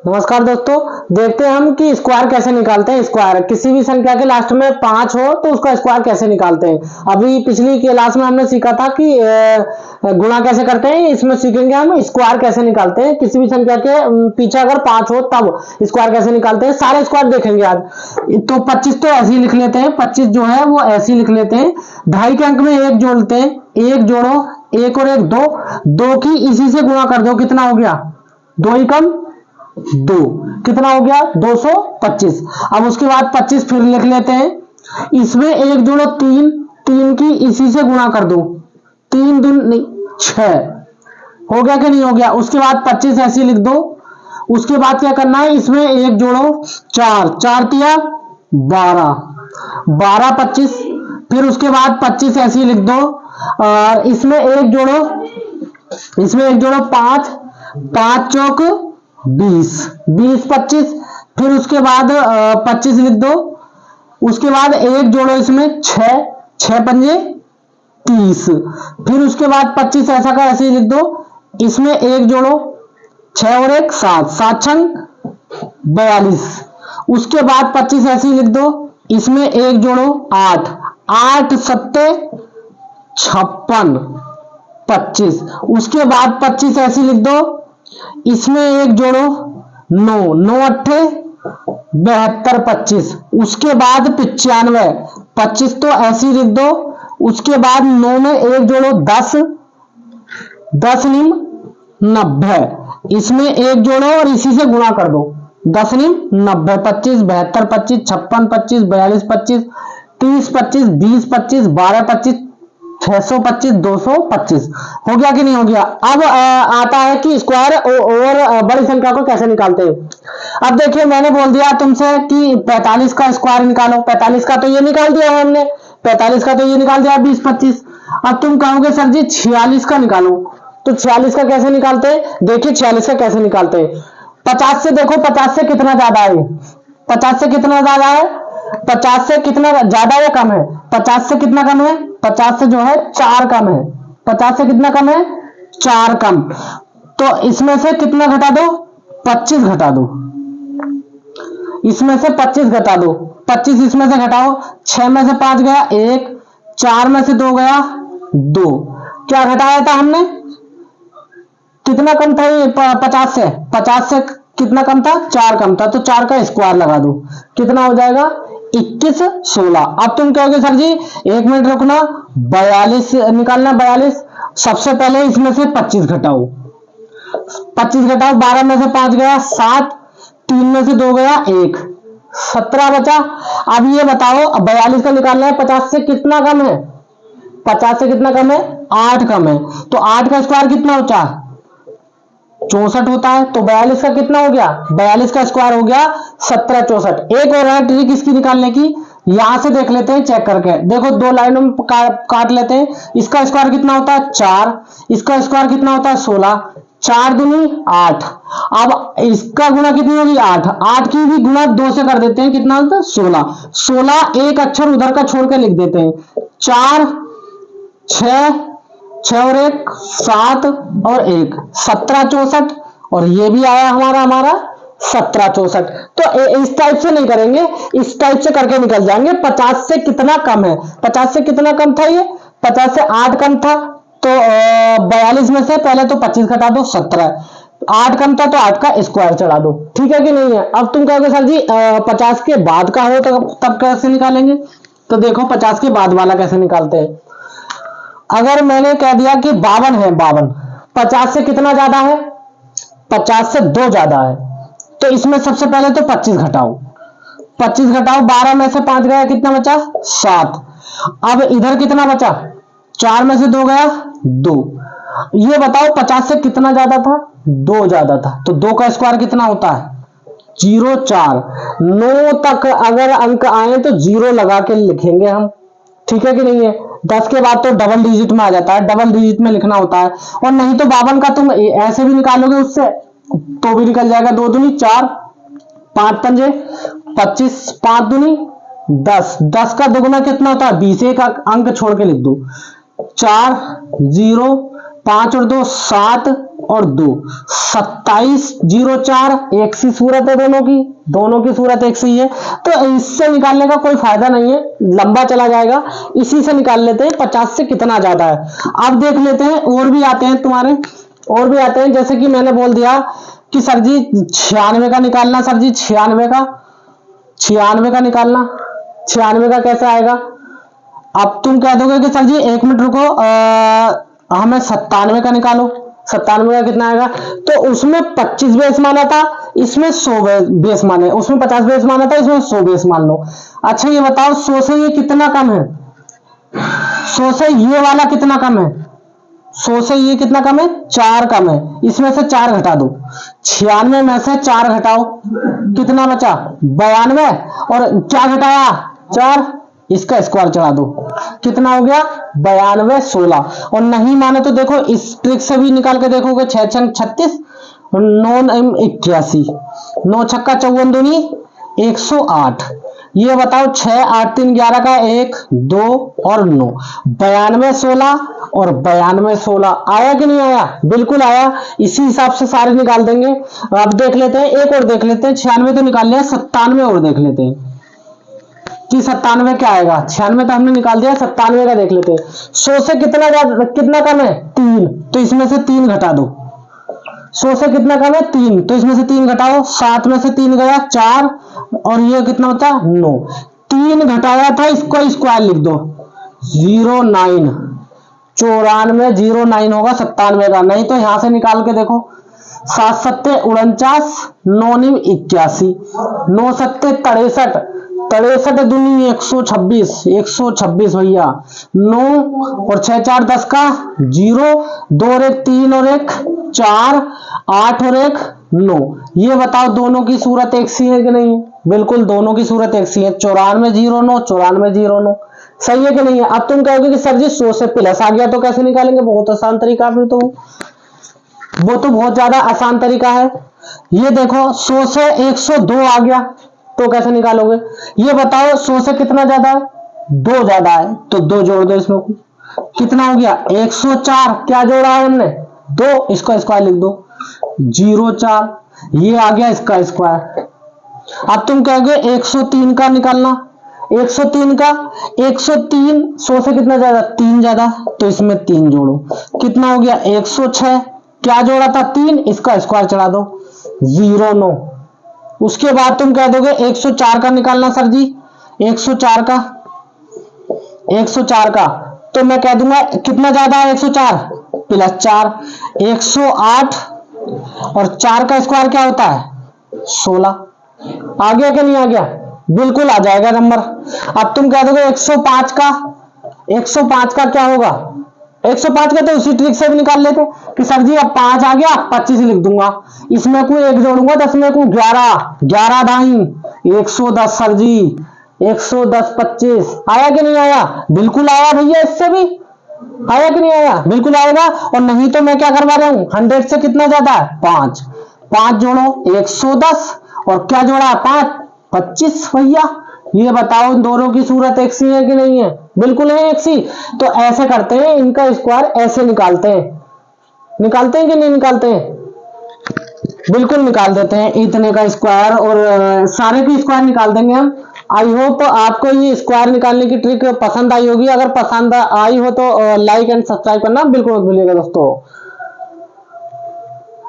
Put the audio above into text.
नमस्कार दोस्तों, देखते हैं हम कि स्क्वायर कैसे निकालते हैं। स्क्वायर किसी भी संख्या के लास्ट में 5 हो तो उसका स्क्वायर कैसे निकालते हैं। अभी पिछली क्लास में हमने सीखा था कि गुणा कैसे करते हैं। इसमें सीखेंगे हम स्क्वायर कैसे निकालते हैं। किसी भी संख्या के पीछे अगर 5 हो तब स्क्वायर कैसे निकालते हैं। सारे स्क्वायर देखेंगे आज। तो 25 तो ऐसे ही लिख लेते हैं, 25 जो है वो ऐसे ही लिख लेते हैं। ढाई के अंक में एक जोड़ते हैं, एक जोड़ो, एक और एक दो, दो की इसी से गुणा कर दो, कितना हो गया, दो ही कम दो, कितना हो गया 225। अब उसके बाद 25 फिर लिख लेते हैं, इसमें एक जोड़ो तीन, तीन की इसी से गुणा कर दो, तीन दून नहीं 6, हो गया कि नहीं हो गया। उसके बाद 25 ऐसे लिख दो। उसके बाद क्या करना है, इसमें एक जोड़ो चार, चार तिया 12, 12 25, फिर उसके बाद 25 ऐसे लिख दो। और इसमें एक जोड़ो, इसमें एक जोड़ो पांच, पांच चौक 20, 20 25, फिर उसके बाद 25 लिख दो। उसके बाद एक जोड़ो, इसमें 6, 6 पंजे 30, फिर उसके बाद 25 ऐसा का ऐसे ही लिख दो। इसमें एक जोड़ो, 6 और एक 7, 7 छंग 42, उसके बाद 25 ऐसे ही लिख दो। इसमें एक जोड़ो 8, 8 सत्ते 56 25, उसके बाद 25 ऐसे लिख दो। इसमें एक जोड़ो 9, 9 अट्ठे 72 25, उसके बाद 95, 25 तो ऐसे ही लिख दो। उसके बाद 9 में एक जोड़ो 10, 10 निम 90, इसमें एक जोड़ो और इसी से गुणा कर दो, 10 निम 90, 25 72 25 56 25 42 25 30 25 20 25 12 25 625 225, हो गया कि नहीं हो गया। अब आता है कि स्क्वायर और बड़ी संख्या को कैसे निकालते हैं। अब देखिए, मैंने बोल दिया तुमसे कि 45 का स्क्वायर निकालो, 45 का तो ये निकाल दिया हमने, 45 का तो ये निकाल दिया 20 25। अब तुम कहोगे सर जी 46 का निकालो, तो 46 का कैसे निकालते हैं। देखिए 46 का कैसे निकालते हैं, 50 से देखो, 50 से कितना ज्यादा है, 50 से कितना ज्यादा है, 50 से कितना ज्यादा या कम है, 50 से कितना कम है, 50 से जो है 4 कम है, 50 से कितना कम है, 4 कम। तो इसमें से कितना घटा दो, 25 घटा दो, इसमें से 25 घटा दो, 25 इसमें से घटाओ, 6 में से 5 गया 1, 4 में से 2 गया 2, क्या घटाया था हमने, कितना कम था ये 50 से, 50 से कितना कम था, 4 कम था, तो 4 का स्क्वायर लगा दो, कितना हो जाएगा 21 16। अब तुम कहोगे सर जी 1 मिनट रुकना, 42 निकालना, 42 सबसे पहले इसमें से 25 घटाओ, 25 घटाओ, 12 में से 5 गया 7, 3 में से 2 गया 1, 17 बचा। अब ये बताओ, 42 का निकालना है, 50 से कितना कम है, 50 से कितना कम है, 8 कम है, तो 8 का स्क्वायर कितना होता है 64 होता है। तो 42 का कितना हो गया, 42 का स्क्वायर हो गया 17 64। एक और है ट्रिक इसकी निकालने की, यहां से देख लेते हैं चेक करके, देखो दो लाइनों में काट लेते हैं। इसका स्क्वायर कितना होता है 4, इसका स्क्वायर कितना होता है 16, 4 दूनी 8। अब इसका गुना कितनी होगी 8, 8 की भी गुना 2 से कर देते हैं, कितना होता है 16, 16 एक अक्षर उधर का छोड़ के लिख देते हैं, 4 6, 6 और 1 7 और 1 17 64, और ये भी आया हमारा 17 64। तो इस टाइप से नहीं करेंगे, इस टाइप से करके निकल जाएंगे। 50 से कितना कम है, 50 से कितना कम था ये, 50 से 8 कम था, तो 42 में से पहले तो 25 घटा दो 17, 8 कम था तो 8 का स्क्वायर चढ़ा दो, ठीक है कि नहीं है। अब तुम कहोगे सर जी 50 के बाद का हो तो तब कैसे निकालेंगे। तो देखो 50 के बाद वाला कैसे निकालते हैं। अगर मैंने कह दिया कि 52 है, 52 50 से कितना ज्यादा है, 50 से 2 ज्यादा है, तो इसमें सबसे पहले तो 25 घटाओ, 25 घटाओ, 12 में से 5 गया कितना बचा 7। अब इधर कितना बचा, 4 में से 2 गया 2। ये बताओ 50 से कितना ज्यादा था, 2 ज्यादा था, तो 2 का स्क्वायर कितना होता है 0 4। 9 तक अगर अंक आए तो 0 लगा के लिखेंगे हम, ठीक है कि नहीं है। 10 के बाद तो डबल डिजिट में आ जाता है, डबल डिजिट में लिखना होता है। और नहीं तो 52 का तुम ऐसे भी निकालोगे उससे तो भी निकल जाएगा, 2 दूनी 4, 5 पंजे 25, 5 दूनी 10, 10 का दोगुना कितना होता है 20, एक अंक छोड़ के लिख दो, 4 0 5 और 2 7 और 2, 27 0 4 एक सी सूरत है दोनों की सूरत एक सी है। तो इससे निकालने का कोई फायदा नहीं है, लंबा चला जाएगा। इसी से निकाल लेते हैं 50 से कितना ज्यादा है। अब देख लेते हैं और भी आते हैं तुम्हारे, और भी आते हैं। जैसे कि मैंने बोल दिया कि सर जी 96 का निकालना, सर जी 96 का निकालना, 96 का कैसे आएगा। अब तुम कह दोगे कि सर जी 1 मिनट रुको, हमें 97 का निकालो। 97 का कितना आएगा, तो उसमें 25 बेस माना था, इसमें 100 बेस माने, उसमें 50 बेस माना था, इसमें 100 बेस मान लो। अच्छा ये बताओ 100 से ये कितना कम है, 100 से ये वाला कितना कम है, 100 से ये कितना कम है, 4 कम है। इसमें से 4 घटा दो, 96 में से 4 घटाओ, कितना बचा 92, और क्या घटाया 4, इसका स्क्वायर चढ़ा दो, कितना हो गया 92 16। और नहीं माने तो देखो इस ट्रिक से भी निकाल के देखोगे, 6 छंग 36, 9 एम 81, 9 छक्का 54 दूनी 108। ये बताओ 6 8 3 11 का 1 2 और 9, 92 16 और 92 16 आया कि नहीं आया, बिल्कुल आया। इसी हिसाब से सारे निकाल देंगे। अब देख लेते हैं, एक और देख लेते हैं, 96 तो निकाल लिया, 97 और देख लेते हैं कि 97 क्या आएगा। 96 तो हमने निकाल दिया, 97 का देख लेते हैं। 100 से कितना कम है 3, तो इसमें से 3 घटा दो। 100 से कितना कम है 3, तो इसमें से 3 घटाओ, 7 में से 3 गया 4, और ये कितना होता 9, 3 घटाया था, इसको स्क्वायर लिख दो 09, 94 09 होगा 97 का। नहीं तो यहां से निकाल के देखो, 7 सत्ते 49, 9 निम 81, 9 सत्ते 63, 63 दूनी 126, 126 भैया। 9 और 6 4 10 का 0, 2 और 1 3 और 1 4, 8 और 1 9। ये बताओ दोनों की सूरत एक सी है कि नहीं है, बिल्कुल दोनों की सूरत एक सी है। 94 09 94 09 सही है कि नहीं है। अब तुम कहोगे कि सर जी 100 से प्लस आ गया तो कैसे निकालेंगे, बहुत आसान तरीका, फिर तो वो तो बहुत ज्यादा आसान तरीका है। ये देखो 100 से 102 आ गया तो कैसे निकालोगे। ये बताओ 100 से कितना ज्यादा है, 2 ज्यादा है, तो 2 जोड़ दो इसमें, कितना हो गया 104। क्या जोड़ा है हमने 2, इसका स्क्वायर लिख दो 04, ये आ गया इसका स्क्वायर। अब तुम कहोगे 103 का निकालना, 103 का 103 100 से कितना ज्यादा 3 ज्यादा, तो इसमें 3 जोड़ो, कितना हो गया 106। क्या जोड़ा था 3, इसका स्क्वायर चढ़ा दो 09। उसके बाद तुम कह दोगे 104 का निकालना सर जी, 104 का, 104 का तो मैं कह दूंगा कितना ज्यादा है 104 प्लस 4, 108 और 4 का स्क्वायर क्या होता है 16। आ गया कि नहीं आ गया, बिल्कुल आ जाएगा नंबर। अब तुम कह दोगे 105 का, 105 का क्या होगा, 105 का तो उसी ट्रिक से भी निकाल लेते कि सर जी अब 5 आ गया 25 लिख दूंगा, इसमें कोई 1 जोड़ूंगा 10 में को 11 11 ढाई 110 सर जी 110 25 आया कि नहीं आया, बिल्कुल आया भैया, इससे भी आया कि नहीं आया, बिल्कुल आएगा। और नहीं तो मैं क्या करवा रहा हूं 100 से कितना ज्यादा है 5, 5 जोड़ो 110 और क्या जोड़ा 5 25 भैया। ये बताओ दोनों की सूरत एक सी है कि नहीं है, बिल्कुल है एक सी। तो ऐसे करते हैं, इनका स्क्वायर ऐसे निकालते हैं कि नहीं निकालते हैं, बिल्कुल निकाल देते हैं इतने का स्क्वायर, और सारे की स्क्वायर निकाल देंगे हम। आई होप आपको ये स्क्वायर निकालने की ट्रिक पसंद आई होगी। अगर पसंद आई हो तो लाइक एंड सब्सक्राइब करना बिल्कुल मत भूलिएगा दोस्तों।